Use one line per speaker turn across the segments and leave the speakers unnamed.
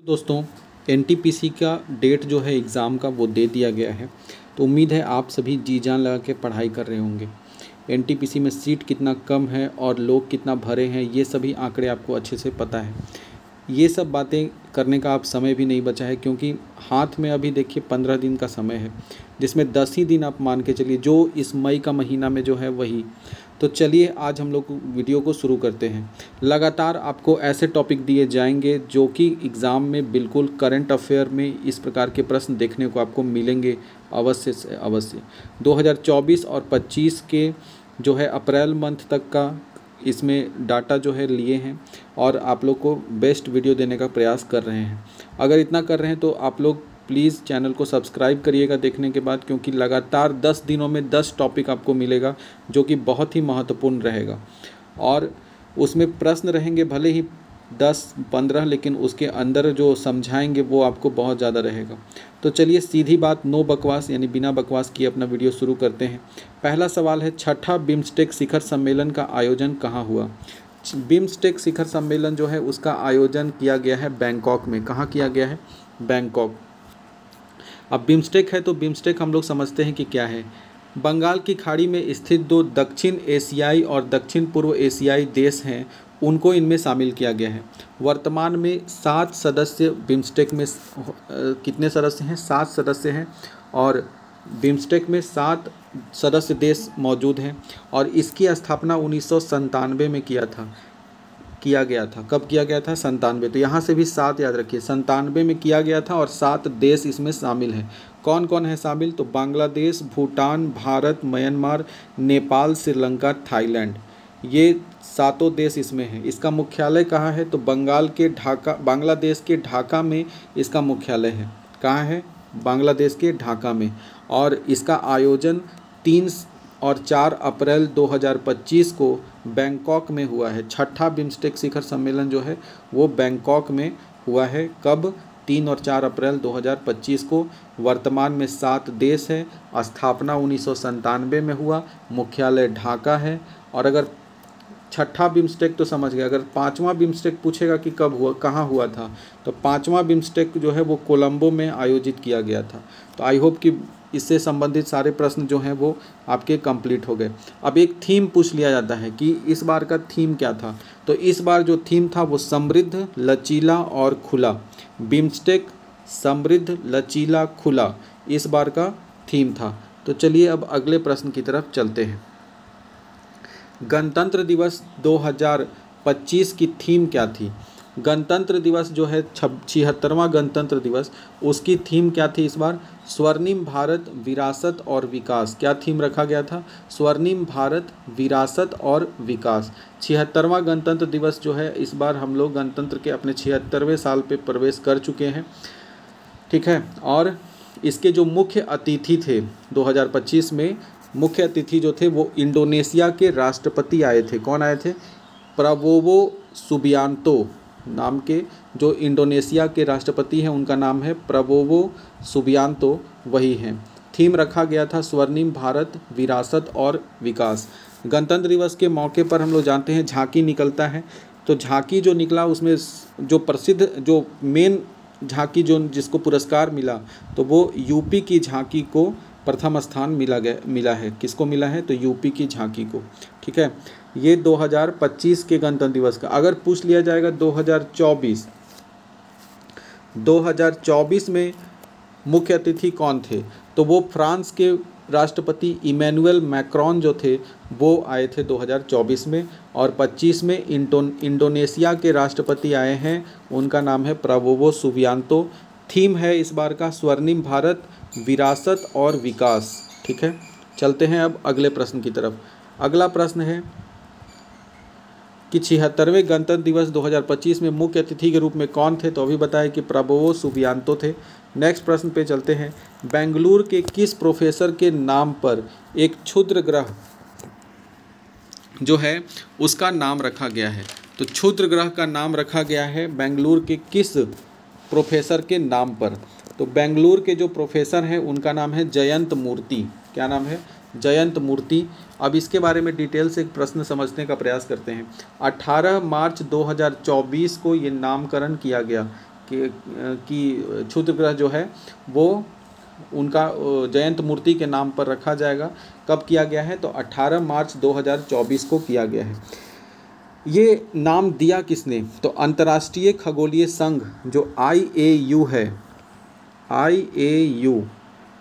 दोस्तों, एनटीपीसी का डेट जो है एग्ज़ाम का वो दे दिया गया है। तो उम्मीद है आप सभी जी जान लगा के पढ़ाई कर रहे होंगे। एनटीपीसी में सीट कितना कम है और लोग कितना भरे हैं, ये सभी आंकड़े आपको अच्छे से पता है। ये सब बातें करने का आप समय भी नहीं बचा है, क्योंकि हाथ में अभी देखिए 15 दिन का समय है, जिसमें 10 ही दिन आप मान के चलिए, जो इस मई का महीना में जो है वही। तो चलिए आज हम लोग वीडियो को शुरू करते हैं। लगातार आपको ऐसे टॉपिक दिए जाएंगे जो कि एग्ज़ाम में बिल्कुल करंट अफेयर में इस प्रकार के प्रश्न देखने को आपको मिलेंगे अवश्य से अवश्य। 2024 और 25 के जो है अप्रैल मंथ तक का इसमें डाटा जो है लिए हैं और आप लोग को बेस्ट वीडियो देने का प्रयास कर रहे हैं। अगर इतना कर रहे हैं तो आप लोग प्लीज़ चैनल को सब्सक्राइब करिएगा देखने के बाद, क्योंकि लगातार 10 दिनों में 10 टॉपिक आपको मिलेगा जो कि बहुत ही महत्वपूर्ण रहेगा। और उसमें प्रश्न रहेंगे भले ही 10-15, लेकिन उसके अंदर जो समझाएंगे वो आपको बहुत ज़्यादा रहेगा। तो चलिए सीधी बात, नो बकवास यानी बिना बकवास किए अपना वीडियो शुरू करते हैं। पहला सवाल है, छठा बिम्स्टेक शिखर सम्मेलन का आयोजन कहाँ हुआ? बिम्स्टेक शिखर सम्मेलन जो है उसका आयोजन किया गया है बैंकॉक में। कहाँ किया गया है? बैंकॉक। अब बिम्स्टेक है तो बिम्स्टेक हम लोग समझते हैं कि क्या है। बंगाल की खाड़ी में स्थित दो दक्षिण एशियाई और दक्षिण पूर्व एशियाई देश हैं, उनको इनमें शामिल किया गया है। वर्तमान में 7 सदस्य बिम्स्टेक में कितने सदस्य हैं? 7 सदस्य हैं और बिम्स्टेक में 7 सदस्य देश मौजूद हैं। और इसकी स्थापना 1997 में किया गया था। कब किया गया था? 97। तो यहाँ से भी 7 याद रखिए, 97 में किया गया था और 7 देश इसमें शामिल हैं। कौन कौन है शामिल? तो बांग्लादेश, भूटान, भारत, म्यांमार, नेपाल, श्रीलंका, थाईलैंड, ये 7 देश इसमें हैं। इसका मुख्यालय कहाँ है? तो बांग्लादेश के ढाका में इसका मुख्यालय है। कहाँ है? बांग्लादेश के ढाका में। और इसका आयोजन 3 और 4 अप्रैल 2025 को बैंकॉक में हुआ है। छठा बिम्स्टेक शिखर सम्मेलन जो है वो बैंकॉक में हुआ है। कब? 3 और 4 अप्रैल 2025 को। वर्तमान में 7 देश है। स्थापना 1997 में हुआ। मुख्यालय ढाका है। और अगर छठा बिम्स्टेक तो समझ गए, अगर 5वां बिम्स्टेक पूछेगा कि कब हुआ, कहाँ हुआ था, तो 5वां बिम्स्टेक जो है वो कोलंबो में आयोजित किया गया था। तो आई होप कि इससे संबंधित सारे प्रश्न जो हैं वो आपके कंप्लीट हो गए। अब एक थीम पूछ लिया जाता है कि इस बार का थीम क्या था। तो इस बार जो थीम था वो समृद्ध, लचीला और खुला। बिम्स्टेक समृद्ध, लचीला, खुला इस बार का थीम था। तो चलिए अब अगले प्रश्न की तरफ चलते हैं। गणतंत्र दिवस 2025 की थीम क्या थी? गणतंत्र दिवस जो है 76वां गणतंत्र दिवस, उसकी थीम क्या थी इस बार? स्वर्णिम भारत, विरासत और विकास। क्या थीम रखा गया था? स्वर्णिम भारत, विरासत और विकास। 76वां गणतंत्र दिवस जो है इस बार हम लोग गणतंत्र के अपने 76वें साल पे प्रवेश कर चुके हैं, ठीक है। और इसके जो मुख्य अतिथि थे 2025 में, मुख्य अतिथि जो थे वो इंडोनेशिया के राष्ट्रपति आए थे। कौन आए थे? प्रबोवो सुबियांतो नाम के जो इंडोनेशिया के राष्ट्रपति हैं उनका नाम है प्रबोवो सुबियांतो, वही हैं। थीम रखा गया था स्वर्णिम भारत, विरासत और विकास। गणतंत्र दिवस के मौके पर हम लोग जानते हैं झांकी निकलता है। तो झांकी जो निकला उसमें जो प्रसिद्ध, जो मेन झांकी जो जिसको पुरस्कार मिला, तो वो यूपी की झांकी को प्रथम स्थान मिला है। किसको मिला है? तो यूपी की झांकी को, ठीक है। ये 2025 के गणतंत्र दिवस का। अगर पूछ लिया जाएगा 2024 में मुख्य अतिथि कौन थे, तो वो फ्रांस के राष्ट्रपति इमैनुअल मैक्रोन जो थे वो आए थे 2024 में। और 25 में इंडोनेशिया के राष्ट्रपति आए हैं, उनका नाम है प्रबोवो सुबियांतो। थीम है इस बार का स्वर्णिम भारत, विरासत और विकास, ठीक है। चलते हैं अब अगले प्रश्न की तरफ। अगला प्रश्न है कि 76वें गणतंत्र दिवस 2025 में मुख्य अतिथि के रूप में कौन थे? तो अभी बताया कि प्रबोवो सुबियांतो थे। नेक्स्ट प्रश्न पे चलते हैं। बेंगलुरु के किस प्रोफेसर के नाम पर एक क्षुद्र ग्रह जो है उसका नाम रखा गया है? तो क्षुद्र ग्रह का नाम रखा गया है बेंगलुरु के किस प्रोफेसर के नाम पर? तो बेंगलुरु के जो प्रोफेसर हैं उनका नाम है जयंत मूर्ति। क्या नाम है? जयंत मूर्ति। अब इसके बारे में डिटेल से एक प्रश्न समझने का प्रयास करते हैं। 18 मार्च 2024 को ये नामकरण किया गया। कि क्षुद्र ग्रह जो है वो उनका जयंत मूर्ति के नाम पर रखा जाएगा। कब किया गया है? तो 18 मार्च 2024 को किया गया है। ये नाम दिया किसने? तो अंतर्राष्ट्रीय खगोलीय संघ जो IAU है, IAU,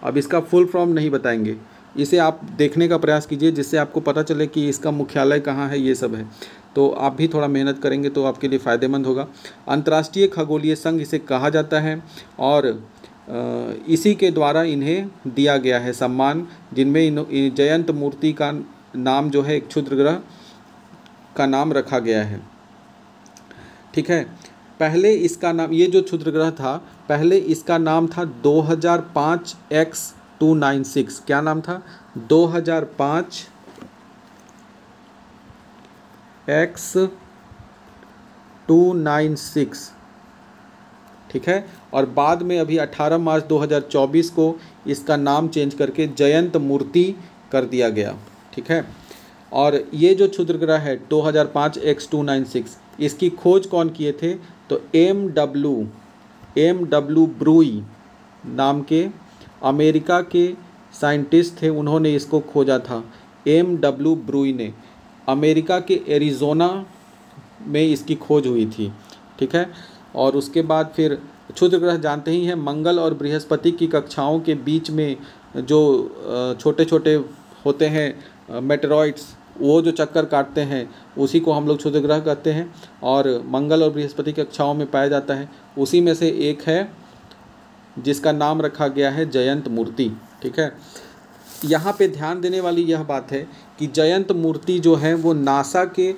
अब इसका फुल फॉर्म नहीं बताएंगे, इसे आप देखने का प्रयास कीजिए जिससे आपको पता चले कि इसका मुख्यालय कहाँ है, ये सब है। तो आप भी थोड़ा मेहनत करेंगे तो आपके लिए फ़ायदेमंद होगा। अंतर्राष्ट्रीय खगोलीय संघ इसे कहा जाता है और इसी के द्वारा इन्हें दिया गया है सम्मान, जिनमें जयंत मूर्ति का नाम जो है एक क्षुद्र ग्रह का नाम रखा गया है। ठीक है, पहले इसका नाम, ये जो क्षुद्र ग्रह था, पहले इसका नाम था 2005 X296। क्या नाम था? 2005 X296। ठीक है, और बाद में अभी 18 मार्च 2024 को इसका नाम चेंज करके जयंत मूर्ति कर दिया गया। ठीक है, और ये जो क्षुद्र ग्रह है 2005 X296, इसकी खोज कौन किए थे? तो एम डब्ल्यू ब्रूई नाम के अमेरिका के साइंटिस्ट थे, उन्होंने इसको खोजा था। एम.डब्ल्यू. ब्रूई ने अमेरिका के एरिज़ोना में इसकी खोज हुई थी। ठीक है, और उसके बाद फिर क्षुद्र ग्रह जानते ही हैं, मंगल और बृहस्पति की कक्षाओं के बीच में जो छोटे छोटे होते हैं मेटेरॉइड्स, वो जो चक्कर काटते हैं उसी को हम लोग क्षुद्र ग्रह कहते हैं, और मंगल और बृहस्पति की कक्षाओं में पाया जाता है। उसी में से एक है जिसका नाम रखा गया है जयंत मूर्ति। ठीक है, यहाँ पे ध्यान देने वाली यह बात है कि जयंत मूर्ति जो है वो नासा के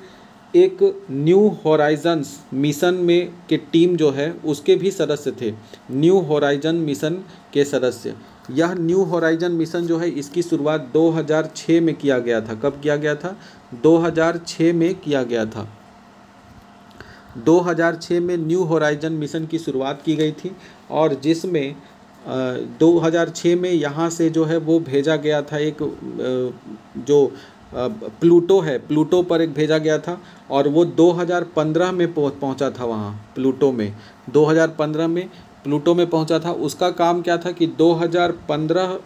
एक न्यू होराइजन्स मिशन में के टीम जो है उसके भी सदस्य थे। न्यू होराइजन मिशन के सदस्य। यह न्यू होराइजन मिशन जो है इसकी शुरुआत 2006 में किया गया था। कब किया गया था? 2006 में किया गया था। 2006 में न्यू होराइजन मिशन की शुरुआत की गई थी, और जिसमें 2006 में यहाँ से जो है वो भेजा गया था एक जो प्लूटो है, प्लूटो पर एक भेजा गया था, और वो 2015 में पहुँचा था वहाँ प्लूटो में। 2015 में प्लूटो में पहुँचा था। उसका काम क्या था कि 2015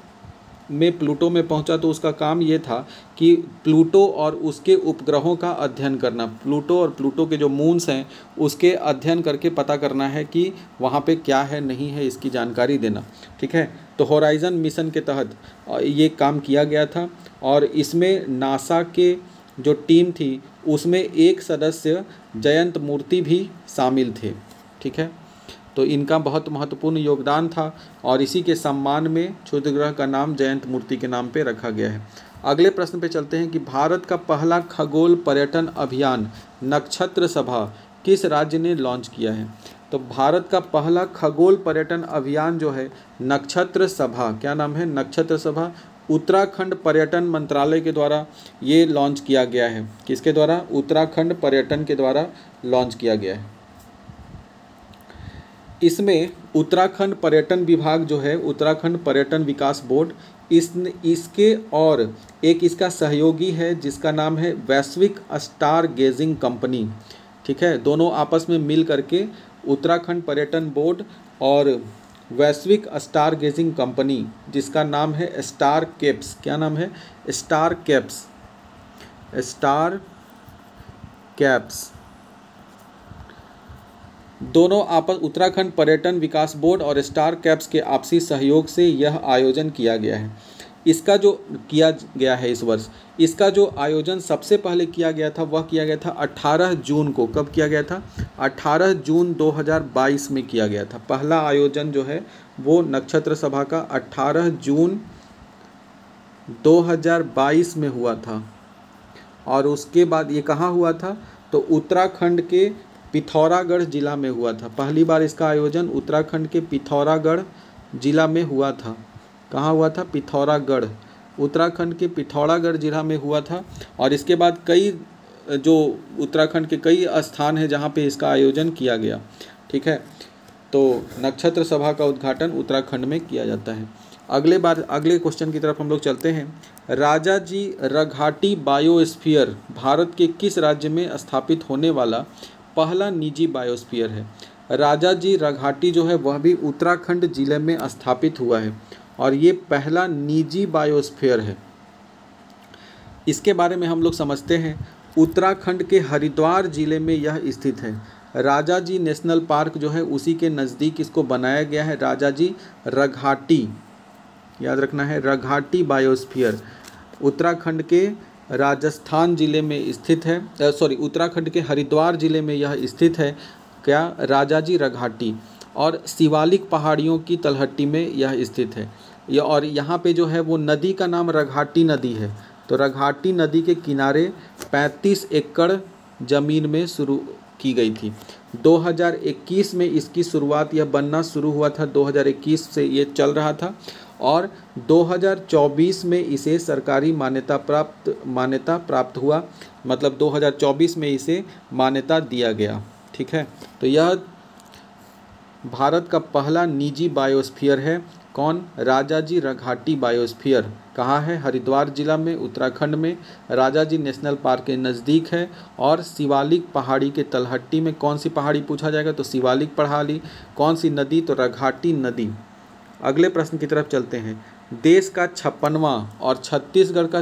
में प्लूटो में पहुंचा तो उसका काम ये था कि प्लूटो और उसके उपग्रहों का अध्ययन करना। प्लूटो और प्लूटो के जो मून्स हैं उसके अध्ययन करके पता करना है कि वहाँ पे क्या है नहीं है, इसकी जानकारी देना। ठीक है, तो होराइजन मिशन के तहत ये काम किया गया था, और इसमें नासा के जो टीम थी उसमें एक सदस्य जयंत मूर्ति भी शामिल थे। ठीक है, तो इनका बहुत महत्वपूर्ण योगदान था, और इसी के सम्मान में क्षुद्र ग्रह का नाम जयंत मूर्ति के नाम पे रखा गया है। अगले प्रश्न पे चलते हैं कि भारत का पहला खगोल पर्यटन अभियान नक्षत्र सभा किस राज्य ने लॉन्च किया है? तो भारत का पहला खगोल पर्यटन अभियान जो है नक्षत्र सभा, क्या नाम है? नक्षत्र सभा, उत्तराखंड पर्यटन मंत्रालय के द्वारा ये लॉन्च किया गया है। किसके द्वारा? उत्तराखंड पर्यटन के द्वारा लॉन्च किया गया है। इसमें उत्तराखंड पर्यटन विभाग जो है, उत्तराखंड पर्यटन विकास बोर्ड, इसके और एक इसका सहयोगी है जिसका नाम है वैश्विक स्टार गेजिंग कंपनी। ठीक है, दोनों आपस में मिल करके उत्तराखंड पर्यटन बोर्ड और वैश्विक स्टार गेजिंग कंपनी, जिसका नाम है स्टार कैप्स। क्या नाम है? Star caps. स्टार कैप्स दोनों आपस, उत्तराखंड पर्यटन विकास बोर्ड और स्टार कैप्स के आपसी सहयोग से यह आयोजन किया गया है। इसका जो किया गया है इस वर्ष, इसका जो आयोजन सबसे पहले किया गया था वह किया गया था 18 जून को। कब किया गया था? 18 जून 2022 में किया गया था। पहला आयोजन जो है वो नक्षत्र सभा का 18 जून 2022 में हुआ था, और उसके बाद ये कहाँ हुआ था? तो उत्तराखंड के पिथौरागढ़ जिला में हुआ था। पहली बार इसका आयोजन उत्तराखंड के पिथौरागढ़ जिला में हुआ था। कहाँ हुआ था? पिथौरागढ़, उत्तराखंड के पिथौरागढ़ जिला में हुआ था। और इसके बाद कई जो उत्तराखंड के कई स्थान हैं जहाँ पे इसका आयोजन किया गया। ठीक है, तो नक्षत्र सभा का उद्घाटन उत्तराखंड में किया जाता है। अगले क्वेश्चन की तरफ हम लोग चलते हैं। राजाजी रघाटी बायोस्फीयर भारत के किस राज्य में स्थापित होने वाला पहला निजी बायोस्फीयर है? राजाजी रघाटी जो है वह भी उत्तराखंड जिले में स्थापित हुआ है और ये पहला निजी बायोस्फीयर है। इसके बारे में हम लोग समझते हैं। उत्तराखंड के हरिद्वार जिले में यह स्थित है। राजाजी नेशनल पार्क जो है उसी के नज़दीक इसको बनाया गया है। राजाजी रघाटी, याद रखना है, रघाटी बायोस्फीयर उत्तराखंड के राजस्थान जिले में स्थित है। उत्तराखंड के हरिद्वार जिले में यह स्थित है। क्या? राजाजी रघाटी। और शिवालिक पहाड़ियों की तलहटी में यह स्थित है। और यहाँ पे जो है वो नदी का नाम रघाटी नदी है। तो रघाटी नदी के किनारे 35 एकड़ ज़मीन में शुरू की गई थी। 2021 में इसकी शुरुआत, यह बनना शुरू हुआ था 2021 से ये चल रहा था और 2024 में इसे सरकारी मान्यता प्राप्त हुआ। मतलब 2024 में इसे मान्यता दिया गया। ठीक है, तो यह भारत का पहला निजी बायोस्फीयर है। कौन? राजाजी रघाटी बायोस्फीयर। कहाँ है? हरिद्वार जिला में, उत्तराखंड में। राजाजी नेशनल पार्क के नज़दीक है और शिवालिक पहाड़ी के तलहटी में। कौन सी पहाड़ी पूछा जाएगा तो शिवालिक पहाड़ी। कौन सी नदी? तो रघाटी नदी। अगले प्रश्न की तरफ चलते हैं। देश का 56वां और छत्तीसगढ़ का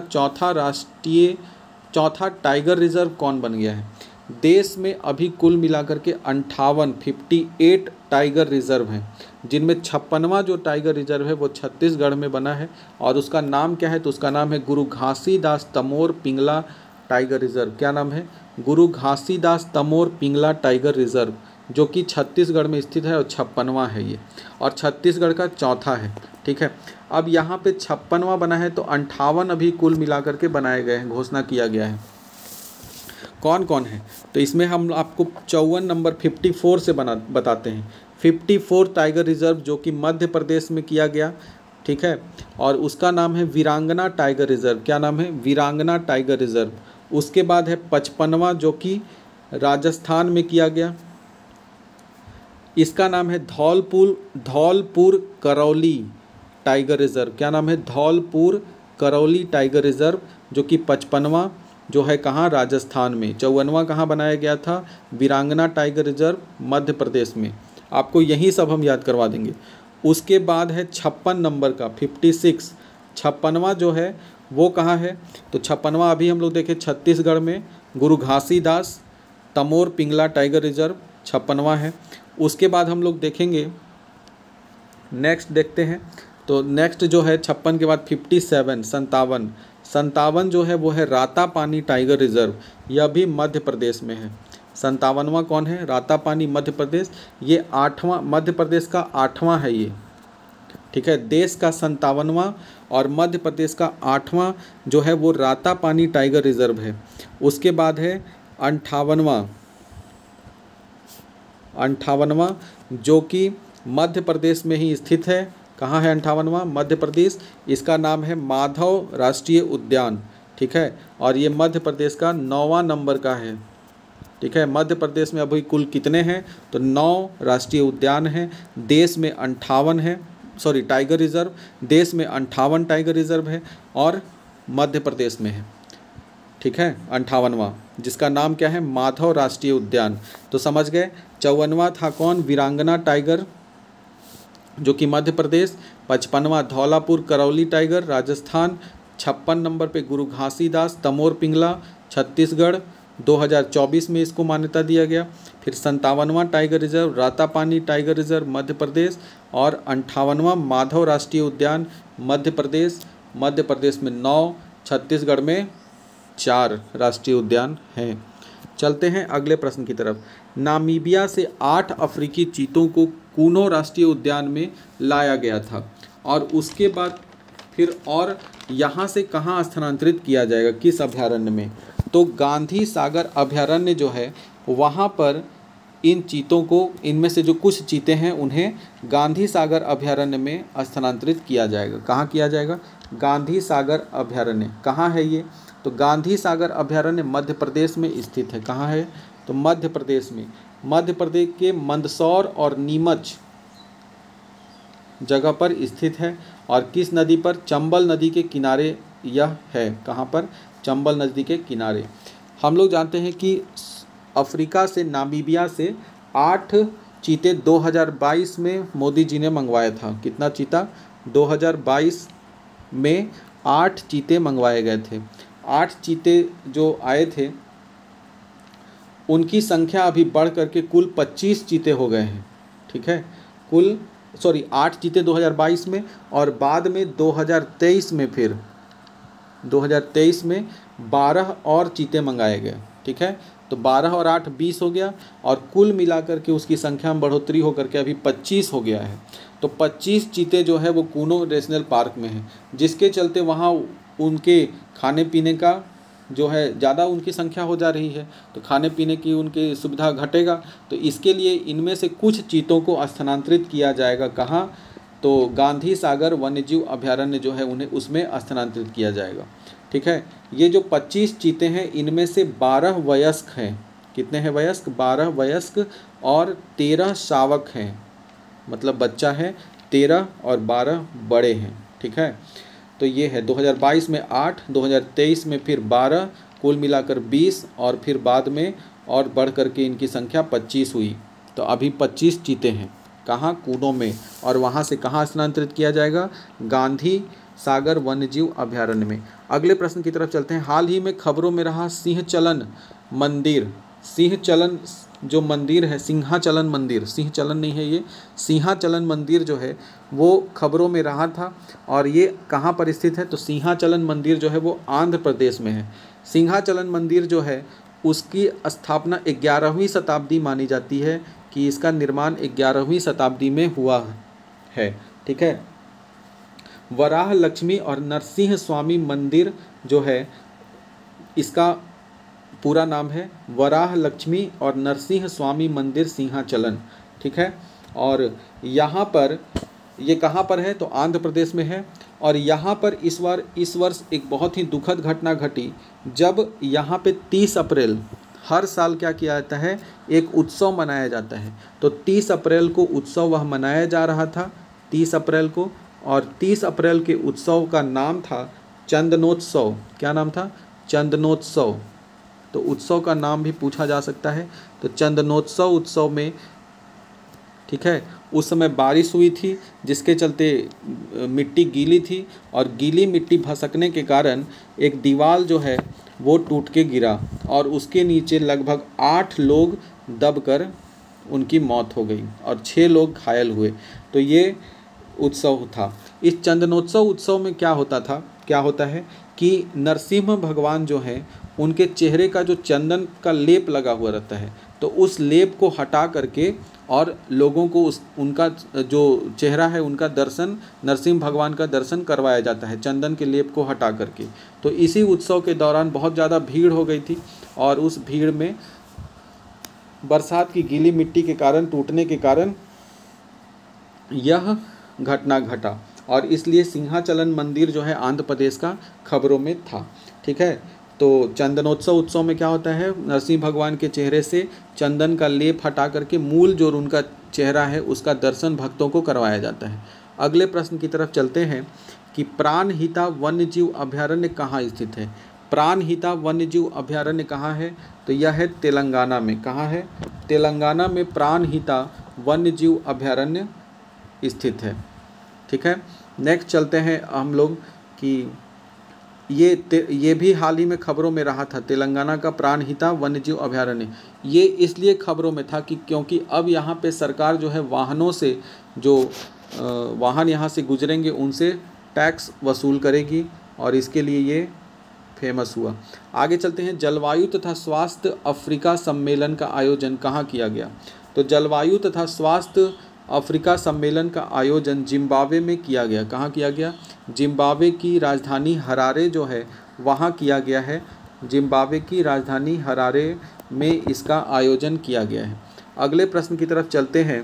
चौथा टाइगर रिजर्व कौन बन गया है? देश में अभी कुल मिलाकर के 58 टाइगर रिजर्व हैं, जिनमें 56वां जो टाइगर रिजर्व है वो छत्तीसगढ़ में बना है और उसका नाम क्या है? तो उसका नाम है गुरु घासीदास तमोर पिंगला टाइगर रिजर्व। क्या नाम है? गुरु घासीदास तमोर पिंगला टाइगर रिजर्व, जो कि छत्तीसगढ़ में स्थित है और 56वां है ये, और छत्तीसगढ़ का चौथा है। ठीक है, अब यहाँ पे 56वां बना है तो 58 अभी कुल मिलाकर के बनाए गए हैं, घोषणा किया गया है। कौन कौन है? तो इसमें हम आपको 54 नंबर 54 से बताते हैं। 54 टाइगर रिजर्व जो कि मध्य प्रदेश में किया गया। ठीक है, और उसका नाम है वीरांगना टाइगर रिजर्व। क्या नाम है? वीरांगना टाइगर रिजर्व। उसके बाद है 55वां जो कि राजस्थान में किया गया। इसका नाम है धौलपुर करौली टाइगर रिजर्व। क्या नाम है? धौलपुर करौली टाइगर रिजर्व, जो कि 55वां जो है कहाँ? राजस्थान में। 54वां कहाँ बनाया गया था? वीरांगना टाइगर रिजर्व मध्य प्रदेश में। आपको यही सब हम याद करवा देंगे। उसके बाद है 56 नंबर का 56। 56वां जो है वो कहाँ है? तो 56वां अभी हम लोग देखें छत्तीसगढ़ में, गुरु घासीदास तमोर पिंगला टाइगर रिजर्व 56वां है। उसके बाद हम लोग देखेंगे, नेक्स्ट देखते हैं। तो नेक्स्ट जो है 56 के बाद 57 57 जो है वो है रातापानी टाइगर रिजर्व। यह भी मध्य प्रदेश में है। 57वां कौन है? रातापानी मध्य प्रदेश। ये 8वां, मध्य प्रदेश का 8वां है ये। ठीक है, देश का 57वां और मध्य प्रदेश का 8वां जो है वो रातापानी टाइगर रिजर्व है। उसके बाद है 58वां जो कि मध्य प्रदेश में ही स्थित है। कहाँ है 58वां? मध्य प्रदेश। इसका नाम है माधव राष्ट्रीय उद्यान। ठीक है, और ये मध्य प्रदेश का 9वां नंबर का है। ठीक है, मध्य प्रदेश में अभी कुल कितने हैं? तो 9 राष्ट्रीय उद्यान हैं। देश में 58 है, टाइगर रिजर्व। देश में 58 टाइगर रिजर्व है और मध्य प्रदेश में है। ठीक है, 58वां, जिसका नाम क्या है? माधव राष्ट्रीय उद्यान। तो समझ गए। 54वां था कौन? वीरांगना टाइगर जो कि मध्य प्रदेश। 55वां धौलापुर करौली टाइगर राजस्थान। 56 नंबर पे गुरु घासीदास तमोर पिंगला छत्तीसगढ़। 2024 में इसको मान्यता दिया गया। फिर 57वां tiger reserve Ratapani tiger reserve Madhya Pradesh और 58वां माधव राष्ट्रीय उद्यान मध्य प्रदेश। मध्य प्रदेश में 9, छत्तीसगढ़ में 4 राष्ट्रीय उद्यान हैं। चलते हैं अगले प्रश्न की तरफ। नामीबिया से 8 अफ्रीकी चीतों को कूनो राष्ट्रीय उद्यान में लाया गया था और उसके बाद फिर और यहाँ से कहाँ स्थानांतरित किया जाएगा? किस अभयारण्य में? तो गांधी सागर अभयारण्य जो है वहाँ पर इन चीतों को, इनमें से जो कुछ चीते हैं उन्हें गांधी सागर अभयारण्य में स्थानांतरित किया जाएगा। कहाँ किया जाएगा? गांधी सागर अभयारण्य। कहाँ है ये? तो गांधी सागर अभयारण्य मध्य प्रदेश में स्थित है। कहाँ है? तो मध्य प्रदेश में। मध्य प्रदेश के मंदसौर और नीमच जगह पर स्थित है और किस नदी पर? चंबल नदी के किनारे यह है। कहाँ पर? चंबल नदी के किनारे। हम लोग जानते हैं कि अफ्रीका से, नामीबिया से 8 चीते 2022 में मोदी जी ने मंगवाया था। कितना चीता? 2022 में 8 चीते मंगवाए गए थे। 8 चीते जो आए थे उनकी संख्या अभी बढ़ करके कुल 25 चीते हो गए हैं। ठीक है, 8 चीते 2022 में, और बाद में 2023 में फिर 2023 में 12 और चीते मंगाए गए। ठीक है, तो 12 और 8 20 हो गया, और कुल मिलाकर के उसकी संख्या में बढ़ोतरी होकर के अभी 25 हो गया है। तो 25 चीते जो है वो कूनो नेशनल पार्क में हैं, जिसके चलते वहाँ उनके खाने पीने का जो है ज़्यादा उनकी संख्या हो जा रही है, तो खाने पीने की उनकी सुविधा घटेगा। तो इसके लिए इनमें से कुछ चीतों को स्थानांतरित किया जाएगा। कहाँ? तो गांधी सागर वन्यजीव अभयारण्य जो है उन्हें उसमें स्थानांतरित किया जाएगा। ठीक है, ये जो 25 चीते हैं इनमें से 12 वयस्क हैं। कितने हैं वयस्क? 12 वयस्क और 13 शावक हैं, मतलब बच्चा है 13 और 12 बड़े हैं। ठीक है, तो ये है 2022 में 8, 2023 में फिर 12, कुल मिलाकर 20, और फिर बाद में और बढ़ करके इनकी संख्या 25 हुई। तो अभी 25 चीते हैं। कहाँ? कूनो में। और वहाँ से कहाँ स्थानांतरित किया जाएगा? गांधी सागर वन्यजीव अभयारण्य में। अगले प्रश्न की तरफ चलते हैं। हाल ही में खबरों में रहा सिंहचलन मंदिर, सिंहचलन जो मंदिर है, सिंहाचलन मंदिर, सिंहचलन नहीं है ये, सिंहाचलन मंदिर जो है वो खबरों में रहा था। और ये कहाँ पर स्थित है? तो सिंहाचलन मंदिर जो है वो आंध्र प्रदेश में है। सिंहाचलन मंदिर जो है उसकी स्थापना 11वीं शताब्दी मानी जाती है, कि इसका निर्माण 11वीं शताब्दी में हुआ है। ठीक है, वराह लक्ष्मी और नरसिंह स्वामी मंदिर जो है इसका पूरा नाम है वराह लक्ष्मी और नरसिंह स्वामी मंदिर सिंहाचलन। ठीक है, और यहाँ पर ये कहाँ पर है? तो आंध्र प्रदेश में है। और यहाँ पर इस वर्ष एक बहुत ही दुखद घटना घटी, जब यहाँ पे 30 अप्रैल हर साल क्या किया जाता है? एक उत्सव मनाया जाता है। तो 30 अप्रैल को उत्सव वह मनाया जा रहा था, 30 अप्रैल को, और 30 अप्रैल के उत्सव का नाम था चंदनोत्सव। क्या नाम था? चंदनोत्सव। तो उत्सव का नाम भी पूछा जा सकता है। तो चंदनोत्सव उत्सव में, ठीक है, उस समय बारिश हुई थी, जिसके चलते मिट्टी गीली थी, और गीली मिट्टी भसकने के कारण एक दीवार जो है वो टूट के गिरा, और उसके नीचे लगभग 8 लोग दबकर उनकी मौत हो गई और 6 लोग घायल हुए। तो ये उत्सव था। इस चंदनोत्सव उत्सव में क्या होता है कि नरसिंह भगवान जो हैं उनके चेहरे का जो चंदन का लेप लगा हुआ रहता है, तो उस लेप को हटा करके और लोगों को उनका जो चेहरा है उनका दर्शन, नरसिंह भगवान का दर्शन करवाया जाता है चंदन के लेप को हटा करके। तो इसी उत्सव के दौरान बहुत ज़्यादा भीड़ हो गई थी, और उस भीड़ में बरसात की गीली मिट्टी के कारण, टूटने के कारण यह घटना घटा, और इसलिए सिंहाचलन मंदिर जो है आंध्र प्रदेश का खबरों में था। ठीक है, तो चंदनोत्सव उत्सव में क्या होता है? नरसिंह भगवान के चेहरे से चंदन का लेप हटा करके मूल जो उनका चेहरा है उसका दर्शन भक्तों को करवाया जाता है। अगले प्रश्न की तरफ चलते हैं कि प्राणहिता वन्यजीव अभयारण्य कहाँ स्थित है? प्राणहिता वन्यजीव अभयारण्य कहाँ है? तो यह है तेलंगाना में। कहाँ है? तेलंगाना में प्राणहिता वन्यजीव अभयारण्य स्थित है। ठीक है, नेक्स्ट चलते हैं हम लोग कि ये भी हाल ही में खबरों में रहा था, तेलंगाना का प्राणहिता वन्यजीव अभयारण्य। ये इसलिए खबरों में था कि क्योंकि अब यहाँ पे सरकार जो है वाहनों से, जो वाहन यहाँ से गुजरेंगे उनसे टैक्स वसूल करेगी, और इसके लिए ये फेमस हुआ। आगे चलते हैं। जलवायु तथा स्वास्थ्य अफ्रीका सम्मेलन का आयोजन कहाँ किया गया? तो जलवायु तथा स्वास्थ्य अफ्रीका सम्मेलन का आयोजन जिम्बाब्वे में किया गया। कहाँ किया गया? जिम्बाब्वे की राजधानी हरारे जो है वहाँ किया गया है। जिम्बाब्वे की राजधानी हरारे में इसका आयोजन किया गया है। अगले प्रश्न की तरफ चलते हैं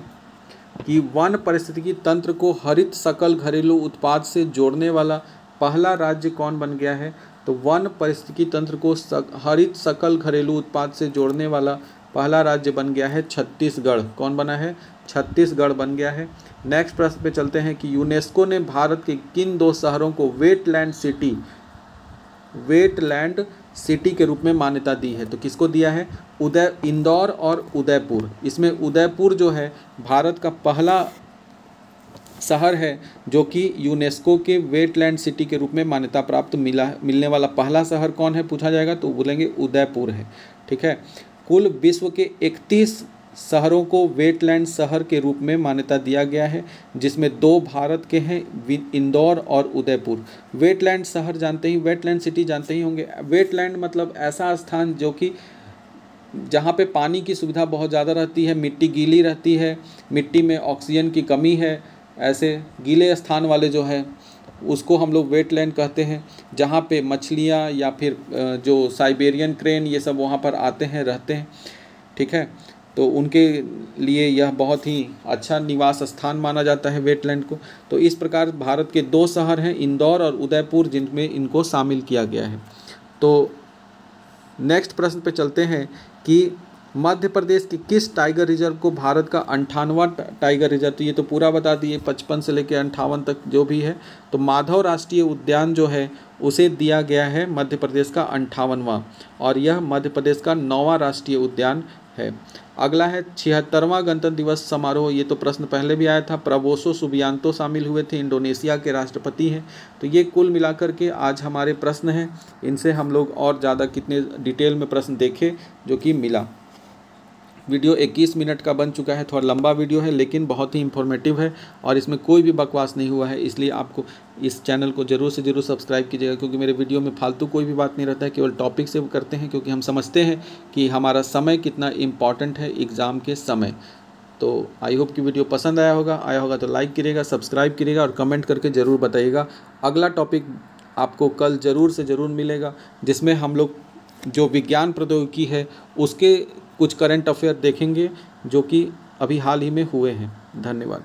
कि वन पारिस्थितिकी तंत्र को हरित सकल घरेलू उत्पाद से जोड़ने वाला पहला राज्य कौन बन गया है? तो वन पारिस्थितिकी तंत्र को हरित सकल घरेलू उत्पाद से जोड़ने वाला पहला राज्य बन गया है छत्तीसगढ़। कौन बना है? छत्तीसगढ़ बन गया है। नेक्स्ट प्रश्न पे चलते हैं कि यूनेस्को ने भारत के किन 2 शहरों को वेटलैंड सिटी के रूप में मान्यता दी है। तो किसको दिया है? इंदौर और उदयपुर। इसमें उदयपुर जो है भारत का पहला शहर है जो कि यूनेस्को के वेटलैंड सिटी के रूप में मान्यता प्राप्त मिलने वाला पहला शहर कौन है पूछा जाएगा तो बोलेंगे उदयपुर है। ठीक है। कुल विश्व के 31 शहरों को वेटलैंड शहर के रूप में मान्यता दिया गया है, जिसमें 2 भारत के हैं, इंदौर और उदयपुर। वेटलैंड शहर जानते ही, वेटलैंड सिटी जानते ही होंगे। वेटलैंड मतलब ऐसा स्थान जो कि जहाँ पे पानी की सुविधा बहुत ज़्यादा रहती है, मिट्टी गीली रहती है, मिट्टी में ऑक्सीजन की कमी है, ऐसे गीले स्थान वाले जो है उसको हम लोग वेटलैंड कहते हैं, जहाँ पे मछलियाँ या फिर जो साइबेरियन क्रेन ये सब वहाँ पर आते हैं, रहते हैं। ठीक है। तो उनके लिए यह बहुत ही अच्छा निवास स्थान माना जाता है वेटलैंड को। तो इस प्रकार भारत के 2 शहर हैं, इंदौर और उदयपुर, जिनमें इनको शामिल किया गया है। तो नेक्स्ट प्रश्न पे चलते हैं कि मध्य प्रदेश के किस टाइगर रिजर्व को भारत का 58वां टाइगर रिजर्व, तो ये तो पूरा बता दिए, 55 से लेकर 58 तक जो भी है, तो माधव राष्ट्रीय उद्यान जो है उसे दिया गया है मध्य प्रदेश का 58वां, और यह मध्य प्रदेश का 9वां राष्ट्रीय उद्यान है। अगला है 76वां गणतंत्र दिवस समारोह। ये तो प्रश्न पहले भी आया था। प्रबोसो सुबियांतो शामिल हुए थे, इंडोनेशिया के राष्ट्रपति हैं। तो ये कुल मिलाकर के आज हमारे प्रश्न हैं। इनसे हम लोग और ज़्यादा कितने डिटेल में प्रश्न देखे जो कि मिला। वीडियो 21 मिनट का बन चुका है, थोड़ा लंबा वीडियो है लेकिन बहुत ही इंफॉर्मेटिव है और इसमें कोई भी बकवास नहीं हुआ है, इसलिए आपको इस चैनल को ज़रूर से ज़रूर सब्सक्राइब कीजिएगा, क्योंकि मेरे वीडियो में फालतू कोई भी बात नहीं रहता है, केवल टॉपिक से करते हैं, क्योंकि हम समझते हैं कि हमारा समय कितना इम्पॉर्टेंट है एग्ज़ाम के समय। तो आई होप कि वीडियो पसंद आया होगा तो लाइक करिएगा, सब्सक्राइब करिएगा और कमेंट करके ज़रूर बताइएगा। अगला टॉपिक आपको कल ज़रूर से ज़रूर मिलेगा, जिसमें हम लोग जो विज्ञान प्रौद्योगिकी है उसके कुछ करंट अफेयर देखेंगे जो कि अभी हाल ही में हुए हैं। धन्यवाद।